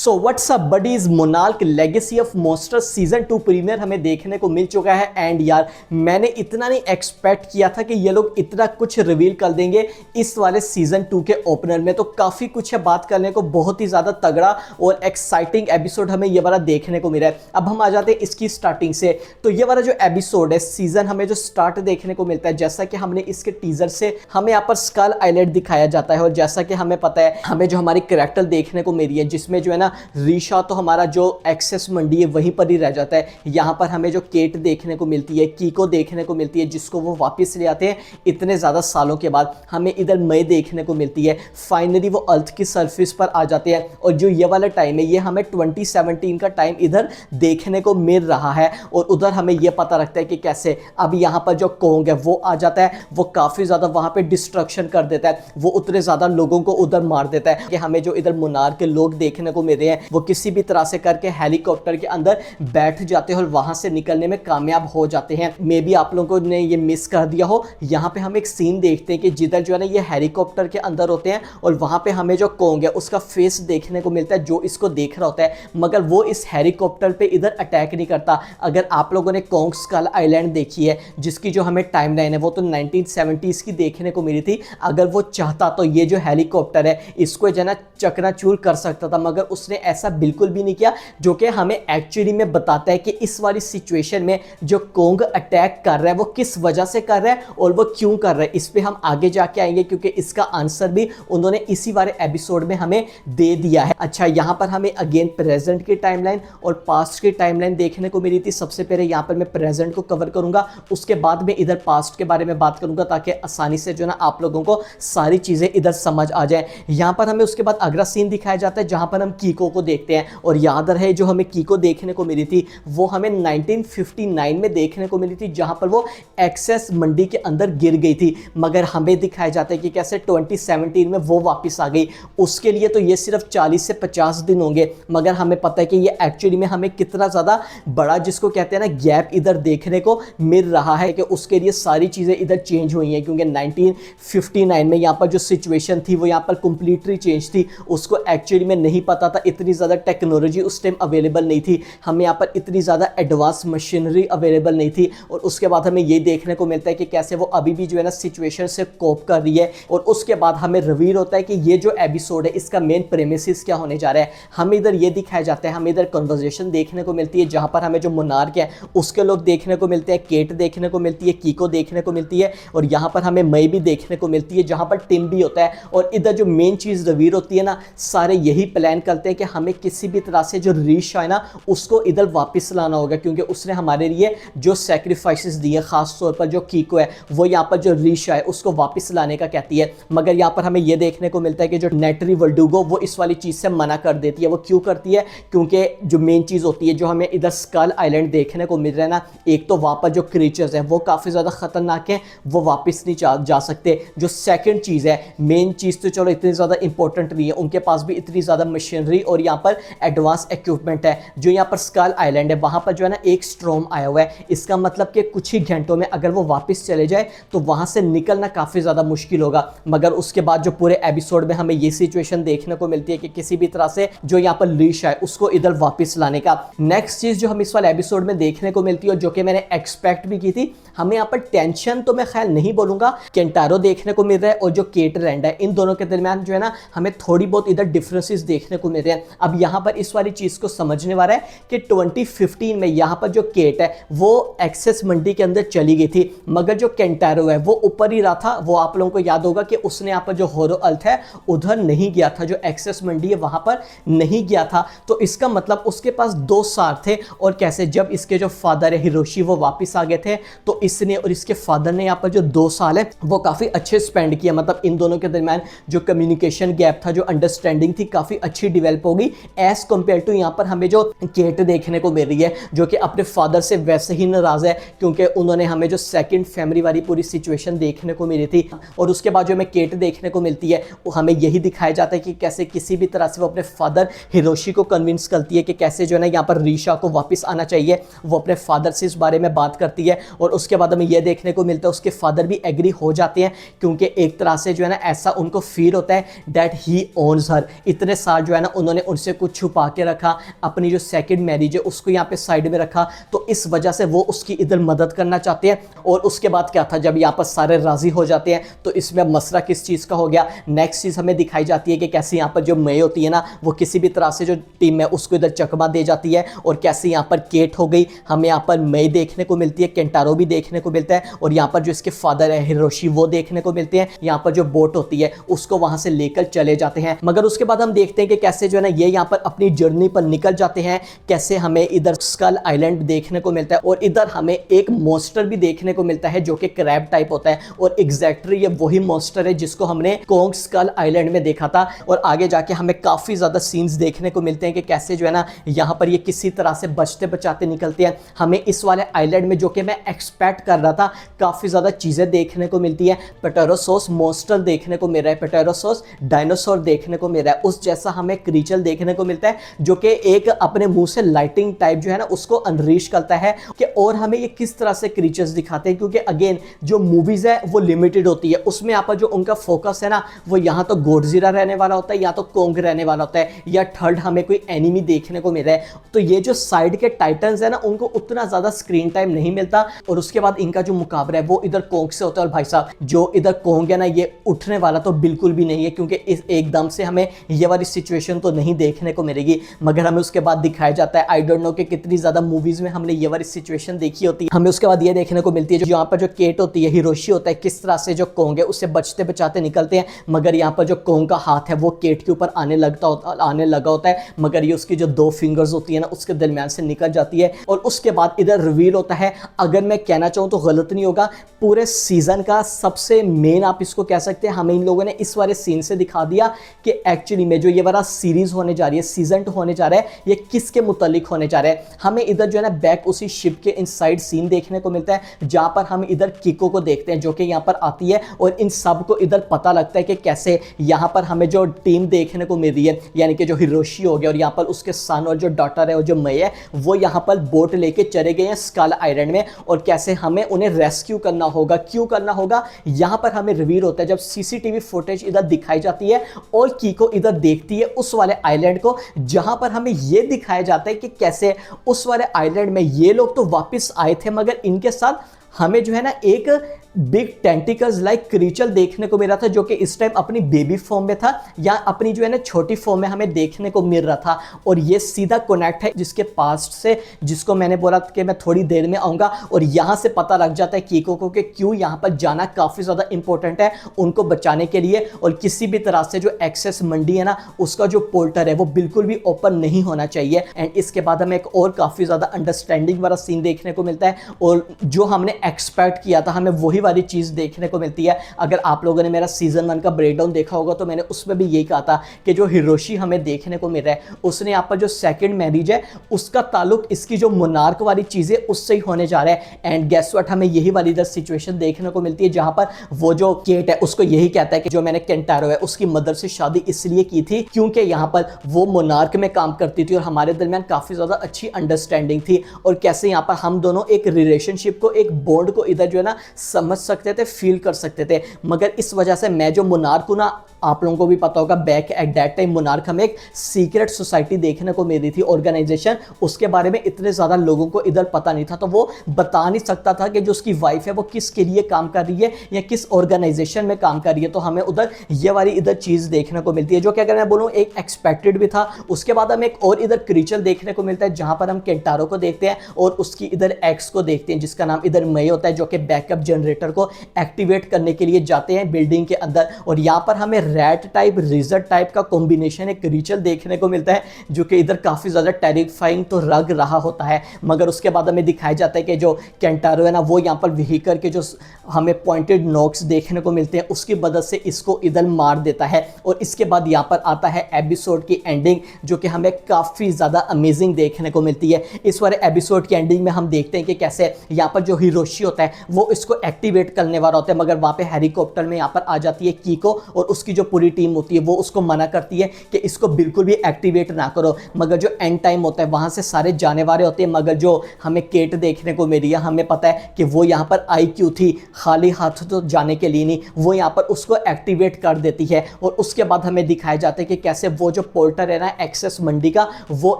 So what's up buddies, Monarch Legacy of Monsters season 2 premiere हमें देखने को मिल चुका है। एंड यार मैंने इतना नहीं एक्सपेक्ट किया था कि ये लोग इतना कुछ रिवील कर देंगे इस वाले सीजन 2 के ओपनर में। तो काफी कुछ है बात करने को, बहुत ही ज्यादा तगड़ा और एक्साइटिंग एपिसोड हमें ये वाला देखने को मिला है। अब हम आ जाते हैं इसकी स्टार्टिंग से। तो ये वाला जो एपिसोड है सीजन हमें जो स्टार्ट देखने को मिलता है, जैसा कि हमने इसके टीजर से हमें यहाँ पर स्कल आइलैंड दिखाया जाता है। और जैसा कि हमें पता है हमें जो हमारी कैरेक्टर देखने को मिली है, जिसमें जो है ना रीशा तो हमारा जो एक्सेस मंडी है वहीं पर ही रह जाता है। यहाँ पर हमें जो केट देखने को मिलती है, कीको देखने को मिलती है, जिसको वो वापस ले आते हैं इतने ज़्यादा सालों के बाद। हमें इधर मई देखने को मिलती है, फाइनली वो अर्थ की सरफेस पर आ जाते हैं। और जो ये वाला टाइम है ये हमें 2017 का टाइम इधर देखने को मिल रहा है। और उधर हमें ये पता लगता है कि कैसे अब यहाँ पर जो कोंग है वो आ जाता है, वो काफ़ी ज़्यादा वहाँ पे डिस्ट्रक्शन कर देता है, वो उतने ज़्यादा लोगों को उधर मार देता है कि हमें जो इधर मोनार्क के लोग देखने को मिल रहे हैं वो किसी भी तरह से करके हेलीकॉप्टर के अंदर बैठ जाते हैं और वहां से निकलने में कामयाब हो जाते हैं। मे बी आप लोगों ने ये मिस कर दिया हो, यहाँ पे हम एक सीन देखते हैं कि जिधर जो है ना ये हेलीकॉप्टर के अंदर होते हैं और वहां पे हमें जो कोंग है उसका फेस देखने को मिलता है जो इसको देख रहा होता है, मगर वो इस हेलीकॉप्टर पे इधर अटैक नहीं करता। अगर आप लोगों ने कोंग स्कल आइलैंड देखी है जिसकी जो हमें टाइमलाइन है वो तो 1970s की देखने को मिली थी, अगर वो चाहता तो ये जो हेलीकॉप्टर है इसको जो है ना चकनाचूर कर सकता था, मगर उसने ऐसा बिल्कुल भी नहीं किया। जो कि हमें एक्चुअली में बताता है कि इस वाली सिचुएशन में जो कोंग अटैक कर रहा है वो किस वजह से कर रहा है और वो क्यों कर रहा है, इस पे हम आगे जाके आएंगे क्योंकि इसका आंसर भी उन्होंने इसी वाले एपिसोड में हमें दे दिया है। अच्छा, यहाँ पर हमें अगेन प्रेजेंट की टाइमलाइन और पास्ट की टाइमलाइन देखने को मिली थी। सबसे पहले यहाँ पर मैं प्रेजेंट को कवर करूंगा, उसके बाद में इधर पास्ट के बारे में बात करूंगा ताकि आसानी से जो ना आप लोगों को सारी चीजें इधर समझ आ जाए। यहाँ पर हमें उसके बाद अगला सीन दिखाया जाता है जहां पर हम कीको को देखते हैं। और याद रहे जो हमें कीको देखने को मिली थी वो हमें 1959 में देखने को मिली थी, जहां पर वो एक्सेस मंडी के अंदर गिर गई थी, मगर हमें दिखाया जाता है कि कैसे 2017 में वो वापस आ गई। उसके लिए तो ये सिर्फ 40 से 50 दिन होंगे, मगर हमें पता है कि ये एक्चुअली में हमें कितना ज़्यादा बड़ा, जिसको कहते हैं ना गैप, इधर देखने को मिल रहा है कि उसके लिए सारी चीज़ें इधर चेंज हुई हैं। क्योंकि 1959 में यहाँ पर जो सिचुएशन थी वो यहाँ पर कंप्लीटली चेंज थी, उसको एक्चुअली में नहीं पता था। इतनी ज़्यादा टेक्नोलॉजी उस टाइम अवेलेबल नहीं थी, हमें यहाँ पर इतनी ज़्यादा एडवांस मशीनरी अवेलेबल नहीं थी। और उसके बाद हमें ये देखने को मिलता है कि कैसे वो अभी भी जो है ना सिचुएशन से कोप कर रही है। और उसके बाद हमें रिवील होता है कि ये जो एपिसोड है इसका मेन प्रेमिसिस क्या होने जा रहा है। हमें इधर ये दिखाया जाता है, हमें इधर कन्वर्सेशन देखने को मिलती है जहाँ पर हमें जो मोनार्क है उसके लोग देखने को मिलते हैं, केट देखने को मिलती है, कीको देखने को मिलती है, और यहाँ पर हमें मई भी देखने को मिलती है जहाँ पर टिम भी होता है। और इधर जो मेन चीज़ रिवील होती है ना, सारे यही प्लान करते हैं कि हमें किसी भी तरह से जो रीशा है ना उसको इधर वापस लाना होगा, क्योंकि उसने हमारे लिए जो सैक्रिफाइसेस दिए, खास तौर पर जो कीको है वो यहाँ पर जो रीशा है उसको वापस लाने का कहती है। मगर यहाँ पर हमें ये देखने को मिलता है कि जो नेटरी वर्डुगो वो इस वाली चीज़ से मना कर देती है। वो क्यों करती है? क्योंकि जो मेन चीज़ होती है जो हमें इधर स्कल आइलैंड देखने को मिल रहा है ना, एक तो वहाँ पर जो क्रीचर्स हैं वो काफ़ी ज़्यादा खतरनाक हैं, वो वापस नहीं जा सकते। जो सेकेंड चीज़ है, मेन चीज़ तो चलो इतनी ज़्यादा इंपॉर्टेंट नहीं है, उनके पास भी इतनी ज़्यादा मशीनरी और यहाँ पर एडवांस इक्विपमेंट है। जो यहाँ पर स्कल आइलैंड है वहाँ पर जो है ना एक स्ट्रॉम आया हुआ है, इसका मतलब कि कुछ ही घंटों में अगर वो वापस चले जाए तो वहाँ से निकलना काफ़ी ज़्यादा मुश्किल होगा। मगर उसके बाद जो पूरे एपिसोड में हमें ये सिचुएशन देखने को मिलती है कि किसी भी तरह से जो यहाँ पर लीश है उसको इधर वापस लाने का। नेक्स्ट चीज़ जो हम इस वाले एपिसोड में देखने को मिलती है और जो कि मैंने एक्सपेक्ट भी की थी, हमें यहाँ पर टेंशन तो मैं ख्याल नहीं बोलूँगा, केंटारो देखने को मिल रहा है और जो केट रैंड है, इन दोनों के दरमियान जो है ना हमें थोड़ी बहुत इधर डिफरेंसेस देखने को मिल रहे हैं। अब यहाँ पर इस वाली चीज़ को समझने वाला है कि 2015 में यहाँ पर जो केट है वो एक्सेस मंडी के अंदर चली गई थी, मगर जो केंटारो है वो ऊपर ही रहा था। वो आप लोगों को याद होगा कि उसने यहाँ पर जो होरो अर्थ है उधर नहीं गया था, जो एक्सेस मंडी है वहाँ पर नहीं गया था। तो इसका मतलब उसके पास 2 साल थे। और कैसे, जब इसके जो फादर है हिरोशी वो वापस आ गए थे तो इसने और इसके फादर ने यहाँ पर जो 2 साल है वो काफ़ी अच्छे स्पेंड किया। मतलब इन दोनों के दरमियान जो कम्युनिकेशन गैप था, जो अंडरस्टैंडिंग थी, काफ़ी अच्छी डेवलप होगी एज कम्पेयर टू यहाँ पर हमें जो केट देखने को मिल रही है, जो कि अपने फादर से वैसे ही नाराज़ है क्योंकि उन्होंने हमें जो सेकंड फैमिली वाली पूरी सिचुएशन देखने को मिली थी। और उसके बाद जो हमें केट देखने को मिलती है वो हमें यही दिखाया जाता है कि कैसे किसी भी तरह से वो अपने फादर हिरोशी को कन्विंस करती है कि कैसे जो है ना यहाँ पर रीशा को वापस आना चाहिए। वो अपने फादर से इस बारे में बात करती है और उसके बाद हमें यह देखने को मिलता है उसके फादर भी एग्री हो जाते हैं, क्योंकि एक तरह से जो है ना ऐसा उनको फील होता है दैट ही ओन्स हर। इतने साल जो है ना उन्होंने उन्होंने उनसे कुछ छुपा के रखा, अपनी जो सेकंड मैरिज है उसको यहाँ पे साइड में रखा, तो इस वजह से वो उसकी इधर मदद करना चाहते हैं। और उसके बाद क्या था, जब यहाँ पर सारे राजी हो जाते हैं तो इसमें मसला किस चीज़ का हो गया। नेक्स्ट चीज़ हमें दिखाई जाती है कि कैसे यहाँ पर जो मई होती है ना, वो किसी भी तरह से जो टीम है उसको इधर चकमा दे जाती है, और कैसे यहाँ पर केट हो गई, हमें यहाँ पर मई देखने को मिलती है, केंटारो भी देखने को मिलता है, और यहाँ पर जो इसके फादर है हिरोशी वो देखने को मिलते हैं। यहाँ पर जो बोट होती है उसको वहां से लेकर चले जाते हैं। मगर उसके बाद हम देखते हैं कि कैसे जो है ना ये यहाँ पर अपनी जर्नी पर निकल जाते हैं। कैसे हमें इधर स्कल आइलैंड देखने को मिलता है, और इधर हमें एक मॉन्स्टर भी देखने को मिलता है जो कि क्रैब टाइप होता है, और एग्जैक्टली ये वही मॉन्स्टर है जिसको हमने कोंग स्कल आइलैंड में देखा था। और आगे जाके हमें काफी ज्यादा सीन्स देखने को मिलते हैं कि कैसे जो है ना यहाँ पर ये किसी तरह से बचते बचाते निकलते हैं। हमें इस वाले आइलैंड में, जो कि मैं एक्सपेक्ट कर रहा था, काफी ज्यादा चीजें देखने को मिलती है। पेटेरोसॉस मॉन्स्टर देखने को मिल रहा है, पेटेरोसॉस डायनासोर देखने को मिल रहा है, उस जैसा हमें क्रीचर देखने को मिलता है जो कि एक अपने मुंह से लाइटिंग टाइप जो है ना उसको अनरीश करता है। कि और हमें ये किस तरह से क्रीचर्स दिखाते हैं, क्योंकि अगेन जो मूवीज है वो लिमिटेड होती है, उसमें यहाँ पर जो उनका फोकस है ना वो यहाँ तो गॉडजिला रहने वाला होता है, या तो कोंग रहने वाला होता है, या थर्ड हमें कोई एनिमी देखने को मिल रहा है। तो ये जो साइड के टाइटन्स है ना उनको उतना ज्यादा स्क्रीन टाइम नहीं मिलता। और उसके बाद इनका जो मुकाबला है वो इधर कोंग से होता है, और भाई साहब जो इधर कोंग है ना ये उठने वाला तो बिल्कुल भी नहीं है, क्योंकि इस एकदम से हमें ये वाली सिचुएशन तो नहीं देखने को मिलेगी। मगर हमें उसके बाद दिखाया जाता है, आई डोंट नो कि कितनी ज्यादा मूवीज में हमने ये वाली सिचुएशन देखी होती है। हमें उसके बाद ये देखने को मिलती है जो यहाँ पर जो केट होती है, हिरोशी होता है, किस तरह से जो कोंग है उससे बचते बचाते निकलते हैं। मगर यहाँ पर जो कोंग का हाथ है वो केट के ऊपर आने लगा होता है, मगर ये उसकी जो दो फिंगर्स होती है ना उसके दरमियान से निकल जाती है। और उसके बाद इधर रिवील होता है, अगर मैं कहना चाहूँ तो गलत नहीं होगा, पूरे सीजन का सबसे मेन आप इसको कह सकते हैं। हमें इन लोगों ने इस वाले सीन से दिखा दिया कि एक्चुअली में जो ये वाला सीरीज होने जा रही है, सीजन 2 होने जा रहा है, ये किसके मुतालिक होने जा रहा है। हमें इधर जो है ना बैक उसी शिप के इनसाइड सीन देखने को मिलता है, जहां पर हम इधर किको को देखते हैं जो कि यहाँ पर आती है, और इन सब को इधर पता लगता है कि कैसे यहाँ पर हमें जो टीम देखने को मिल रही है, यानी कि जो हिरोशी हो गया और यहाँ पर उसके सन और जो डॉटर है और जो मई है वो यहाँ पर बोट लेके चले गए हैं स्कल आइलैंड में, और कैसे हमें उन्हें रेस्क्यू करना होगा। क्यों करना होगा यहाँ पर हमें रिवील होता है जब सीसीटीवी फुटेज इधर दिखाई जाती है और कीको इधर देखती है उस वाले आइलैंड को, जहां पर हमें यह दिखाया जाता है कि कैसे उस वाले आइलैंड में ये लोग तो वापस आए थे, मगर इनके साथ हमें जो है ना एक बिग टेंटिकल्स लाइक क्रीचर देखने को मिल रहा था, जो कि इस टाइम अपनी बेबी फॉर्म में था या अपनी जो है ना छोटी फॉर्म में हमें देखने को मिल रहा था। और ये सीधा कनेक्ट है जिसके पास्ट से, जिसको मैंने बोला कि मैं थोड़ी देर में आऊंगा, और यहां से पता लग जाता है कीको को कि क्यों यहां पर जाना काफी ज्यादा इंपॉर्टेंट है उनको बचाने के लिए। और किसी भी तरह से जो एक्सेस मंडी है ना उसका जो पोर्टल है वो बिल्कुल भी ओपन नहीं होना चाहिए। एंड इसके बाद हमें एक और काफी ज्यादा अंडरस्टैंडिंग वाला सीन देखने को मिलता है, और जो हमने एक्सपेक्ट किया था हमें वही वाली चीज देखने को मिलती है। अगर आप लोगों ने मेरा सीजन 1 का ब्रेकडाउन देखा होगा तो मैंने उसमें भी यही कहा था कि जो हिरोशी हमें देखने को मिल रहा है उसने यहाँ पर जो सेकंड मैरिज है उसका ताल्लुक इसकी जो मोनार्क वाली चीज है उससे ही होने जा रहा है। एंड गेस व्हाट, हमें यही वाली इधर सिचुएशन देखने को मिलती है जहां पर वो जो केट है उसको यही कहता है कि जो मैंने केंटारो है उसकी मदर से शादी इसलिए की थी क्योंकि यहाँ पर वो मोनार्क में काम करती थी और हमारे दरमियान काफी ज्यादा अच्छी अंडरस्टैंडिंग थी, और कैसे यहाँ पर हम दोनों एक रिलेशनशिप को, एक बॉन्ड को इधर जो है ना समझ सकते थे, फील कर सकते थे। मगर इस वजह से मैं जो मोनार्क हूं ना, आप लोगों को भी पता होगा back at that time monarch हमें एक सीक्रेट सोसाइटी देखने को मिल रही थी, ऑर्गेनाइजेशन, उसके बारे में इतने ज्यादा लोगों को इधर पता नहीं था, तो वो बता नहीं सकता था कि जो उसकी वाइफ है वो किसके लिए काम कर रही है या किस ऑर्गेनाइजेशन में काम कर रही है। तो हमें उधर ये वाली इधर चीज देखने को मिलती है जो कि अगर मैं बोलूं एक एक्सपेक्टेड भी था। उसके बाद हमें एक और इधर क्रीचर देखने को मिलता है जहां पर हम केंटारो को देखते हैं और उसकी इधर एक्स को देखते हैं जिसका नाम इधर मई होता है, जो कि बैकअप जनरेटर को एक्टिवेट करने के लिए जाते हैं बिल्डिंग के अंदर। और यहां पर हमें रैट टाइप रिजर्ट टाइप का कॉम्बिनेशन एक क्रीचर देखने को मिलता है जो कि इधर काफी ज्यादा टेरिफाइंग तो लग रहा होता है। मगर उसके बाद हमें दिखाया जाता है कि जो केंटारो है ना वो यहाँ पर व्हीकल के जो हमें पॉइंटेड नॉक्स देखने को मिलते हैं उसकी मदद से इसको इधर मार देता है। और इसके बाद यहाँ पर आता है एपिसोड की एंडिंग जो कि हमें काफी ज्यादा अमेजिंग देखने को मिलती है। इस वाले एपिसोड की एंडिंग में हम देखते हैं कि कैसे यहाँ पर जो हिरोशी होता है वो इसको एक्टिवेट करने वाला होता है, मगर वहां पे हेलीकॉप्टर में यहाँ पर आ जाती है कीको और उसकी जो जो पूरी टीम होती है वो उसको मना करती है कि इसको बिल्कुल भी एक्टिवेट ना करो, मगर जो एंड टाइम होता है वहाँ से सारे जाने वाले होते हैं। मगर जो हमें केट देखने को मिली है, हमें पता है कि वो यहाँ पर आई क्यों थी, खाली हाथ तो जाने के लिए नहीं, वो यहाँ पर उसको एक्टिवेट कर देती है। और उसके बाद हमें दिखाया जाता है कि कैसे वो जो पोर्टल है ना एक्सेस मंडी का, वो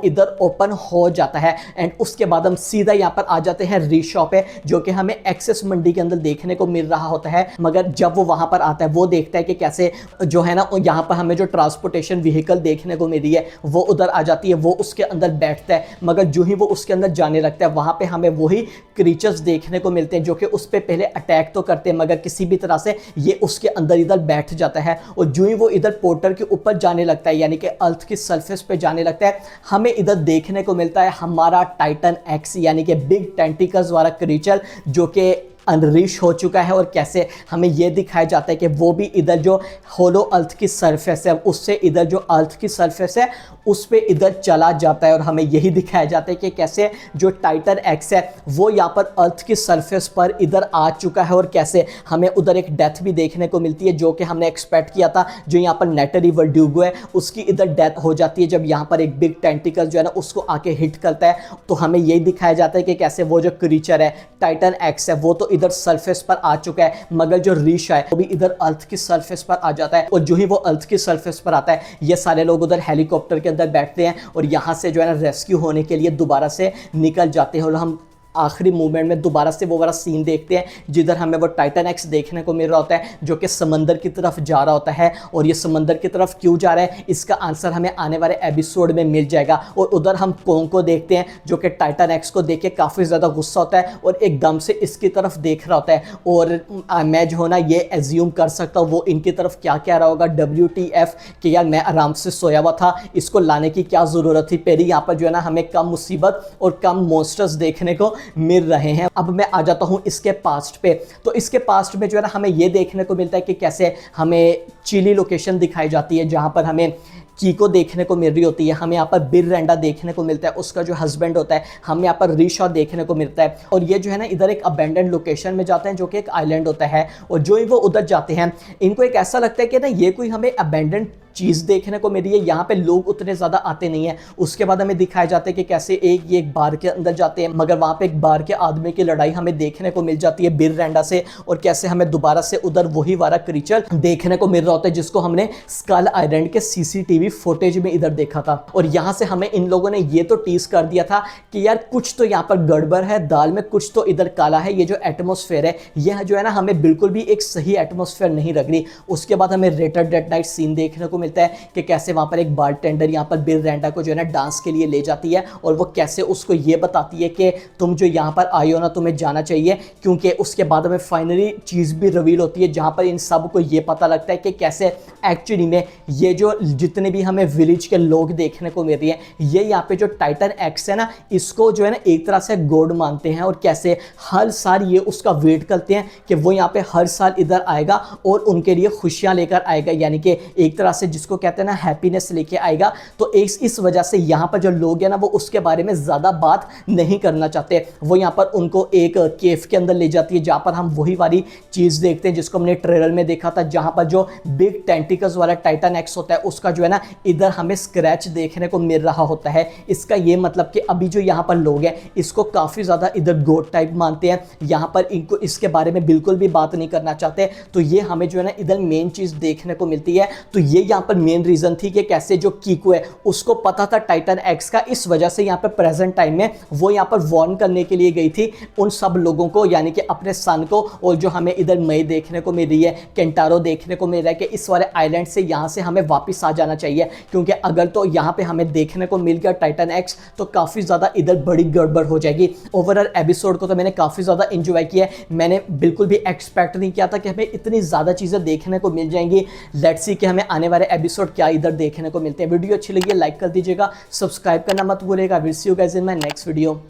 इधर ओपन हो जाता है। एंड उसके बाद हम सीधा यहाँ पर आ जाते हैं रीशॉप पे, जो कि हमें एक्सेस मंडी के अंदर देखने को मिल रहा होता है। मगर जब वो वहां पर आता है वो देखता है कि कैसे जो है ना यहाँ पर हमें जो ट्रांसपोर्टेशन व्हीकल देखने को मिल रही है वो उधर आ जाती है, वो उसके अंदर बैठता है। मगर जो ही वो उसके अंदर जाने लगता है वहां पे हमें वही क्रीचर्स देखने को मिलते हैं जो कि उस पर पहले अटैक तो करते हैं, मगर किसी भी तरह से ये उसके अंदर इधर बैठ जाता है। और जो ही वो इधर पोर्टर के ऊपर जाने लगता है, यानी कि अर्थ की सरफेस पे जाने लगता है, हमें इधर देखने को मिलता है हमारा टाइटन एक्स यानी कि बिग टेंटिकल्स वाला क्रीचर जो कि अनरीश हो चुका है। और कैसे हमें यह दिखाया जाता है कि वो भी इधर जो होलो अर्थ की सरफेस है उससे इधर जो अर्थ की सरफेस है उस पे इधर चला जाता है। और हमें यही दिखाया जाता है कि कैसे जो टाइटन एक्स है वो यहाँ पर अर्थ की सरफेस पर इधर आ चुका है। और कैसे हमें उधर एक डेथ भी देखने को मिलती है जो कि हमने एक्सपेक्ट किया था, जो यहाँ पर नेटरी वर्ड्यूगो है उसकी इधर डेथ हो जाती है जब यहाँ पर एक बिग टेंटिकल जो है ना उसको आके हिट करता है। तो हमें यही दिखाया जाता है कि कैसे वो जो क्रीचर है टाइटन एक्स है वो तो इधर सरफेस पर आ चुका है, मगर जो रीश है वो भी इधर अर्थ की सरफेस पर आ जाता है। और जो ही वो अर्थ की सरफेस पर आता है ये सारे लोग उधर हेलीकॉप्टर के अंदर बैठते हैं और यहां से जो है ना रेस्क्यू होने के लिए दोबारा से निकल जाते हैं। और हम आखिरी मूवमेंट में दोबारा से वो वाला सीन देखते हैं जिधर हमें वो टाइटन एक्स देखने को मिल रहा होता है जो कि समंदर की तरफ जा रहा होता है। और ये समंदर की तरफ क्यों जा रहा है इसका आंसर हमें आने वाले एपिसोड में मिल जाएगा। और उधर हम कोंग को देखते हैं जो कि टाइटन एक्स को देख के काफ़ी ज़्यादा गुस्सा होता है और एकदम से इसकी तरफ देख रहा होता है। और मैं जो है ना ये एज्यूम कर सकता हूँ वो इनकी तरफ क्या कह रहा होगा, WTF कि यार मैं आराम से सोया हुआ था, इसको लाने की क्या ज़रूरत थी। पहले यहाँ पर जो है ना हमें कम मुसीबत और कम मॉन्स्टर्स देखने को मिल रहे हैं। अब मैं आ जाता हूं इसके पास्ट पे। तो इसके पास्ट में जो है ना हमें ये देखने को मिलता है कि कैसे हमें चिली लोकेशन दिखाई जाती है जहां पर हमें कीको देखने को मिल रही होती है। हमें यहाँ पर बिर रेंडा देखने को मिलता है, उसका जो हस्बैंड होता है। हमें यहाँ पर रीशॉ देखने को मिलता है। और ये जो है ना इधर एक अबेंडेंड लोकेशन में जाते हैं जो कि एक आइलैंड होता है। और जो ही वो उधर जाते हैं इनको एक ऐसा लगता है कि ना ये कोई हमें अबेंडेंड चीज़ देखने को मिली है, यहाँ पे लोग उतने ज़्यादा आते नहीं हैं। उसके बाद हमें दिखाया जाता है कि कैसे ये एक बार के अंदर जाते हैं, मगर वहाँ पे एक बार के आदमी की लड़ाई हमें देखने को मिल जाती है बिर रेंडा से। और कैसे हमें दोबारा से उधर वही वाला क्रीचर देखने को मिल रहा होता है जिसको हमने स्कल आइलैंड के CCTV फुटेज में इधर देखा था। और यहाँ से हमें इन लोगों ने ये तो टीज कर दिया था कि यार कुछ तो यहाँ पर गड़बड़ है, दाल में कुछ तो इधर काला है। ये जो एटमोसफेयर है यह जो है ना हमें बिल्कुल भी एक सही एटमोसफेयर नहीं लग रही। उसके बाद हमें रेटर डेड नाइट सीन देखने को मिलता है कि कैसे वहां पर एक बारटेंडर यहाँ पर बिल रेंडा को जो है ना डांस के लिए ले जाती है और वो कैसे उसको ये बताती है कि तुम जो यहाँ पर आई हो ना तुम्हें जाना चाहिए। क्योंकि उसके बाद हमें फाइनली चीज़ भी रिवील होती है जहाँ पर इन सब को ये पता लगता है कि कैसे एक्चुअली में ये जो जितने भी हमें विलेज के लोग देखने को मिल रही है ये यहाँ पे जो टाइटन एक्स है ना इसको जो है ना एक तरह से गॉड मानते हैं। और कैसे हर साल ये उसका वेट करते हैं कि वो यहाँ पे हर साल इधर आएगा और उनके लिए खुशियाँ लेकर आएगा, यानी कि एक तरह से जिसको कहते हैं ना हैप्पीनेस लेके आएगा। तो इस वजह से यहाँ पर जो लोग हैं ना वो उसके बारे में ज़्यादा बात नहीं करना चाहते। वो यहाँ पर उनको एक केव के अंदर ले जाती है जहाँ पर हम वही वाली चीज़ देखते हैं जिसको हमने ट्रेलर में देखा था, जहाँ पर जो बिग टेंटिकल्स वाला टाइटन एक्स होता है उसका जो है ना इधर हमें स्क्रैच देखने को मिल रहा होता है। इसका ये मतलब कि अभी जो यहाँ पर लोग हैं इसको काफ़ी ज़्यादा इधर गॉड टाइप मानते हैं, यहाँ पर इनको इसके बारे में बिल्कुल भी बात नहीं करना चाहते। तो ये हमें जो है ना इधर मेन चीज़ देखने को मिलती है। तो ये यहाँ पर मेन रीज़न थी कि कैसे जो कीको है उसको पता था टाइटन एक्स का, इस वजह से यहाँ पर प्रेजेंट टाइम में वो यहाँ पर वार्न करने के लिए गई थी उन सब लोगों को, यानी कि अपने सन को। और जो हमें इधर मई देखने को मिल रही है, केंटारो देखने को मिल रहा है कि इस वाले आइलैंड से यहाँ से हमें वापस आ जाना चाहिए, क्योंकि अगर तो यहाँ पे हमें देखने को मिल गया टाइटन एक्स तो काफ़ी ज़्यादा इधर बड़ी गड़बड़ हो जाएगी। ओवरऑल एपिसोड को तो मैंने काफ़ी ज़्यादा इंजॉय किया है। मैंने बिल्कुल भी एक्सपेक्ट नहीं किया था कि हमें इतनी ज़्यादा चीज़ें देखने को मिल जाएंगी। लेट्स सी कि हमें आने वाले एपिसोड क्या इधर देखने को मिलते हैं। वीडियो अच्छी लगी है लाइक कर दीजिएगा, सब्सक्राइब करना मत भूलिएगा। Will see you guys in my next video.